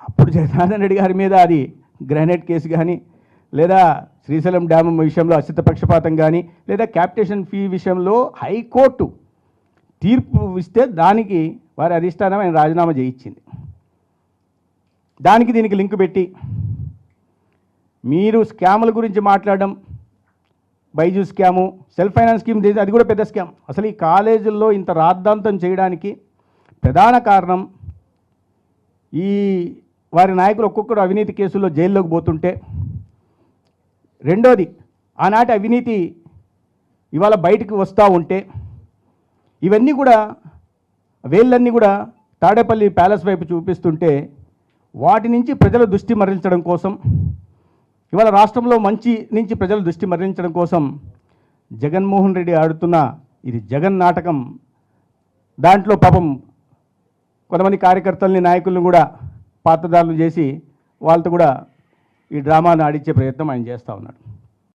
అప్పుడు జగన్నాథన్ రెడ్డి గారి మీద అది గ్రానైట్ కేసు కానీ, లేదా శ్రీశైలం డ్యామ్ విషయంలో అసిత పక్షపాతం కానీ, లేదా క్యాపిటేషన్ ఫీ విషయంలో హైకోర్టు తీర్పు ఇస్తే దానికి వారి అధిష్టానం ఆయన రాజీనామా చేయించింది. దానికి దీనికి లింక్ పెట్టి మీరు స్కాముల గురించి మాట్లాడడం, Byju scam, self finance scheme, అది కూడా పెద్ద స్కామ్. అసలు ఈ కాలేజీల్లో ఇంత రాద్ధాంతం చేయడానికి ప్రధాన కారణం ఈ వారి నాయకులు ఒక్కొక్కరు అవినీతి కేసుల్లో జైల్లోకి పోతుంటే, రెండోది ఆనాటి అవినీతి ఇవాళ బయటికి వస్తూ ఉంటే, ఇవన్నీ కూడా వేళ్ళన్నీ కూడా తాడేపల్లి ప్యాలెస్ వైపు చూపిస్తుంటే వాటి నుంచి ప్రజల దృష్టి మరలించడం కోసం, ఇవాళ రాష్ట్రంలో మంచి నుంచి ప్రజల దృష్టి మరలించడం కోసం జగన్మోహన్ రెడ్డి ఆడుతున్న ఇది జగన్ నాటకం. దాంట్లో పాపం కొంతమంది కార్యకర్తల్ని, నాయకులను కూడా పాత్రదారులు చేసి వాళ్ళతో కూడా ఈ డ్రామాను ఆడించే ప్రయత్నం ఆయన చేస్తూ ఉన్నాడు.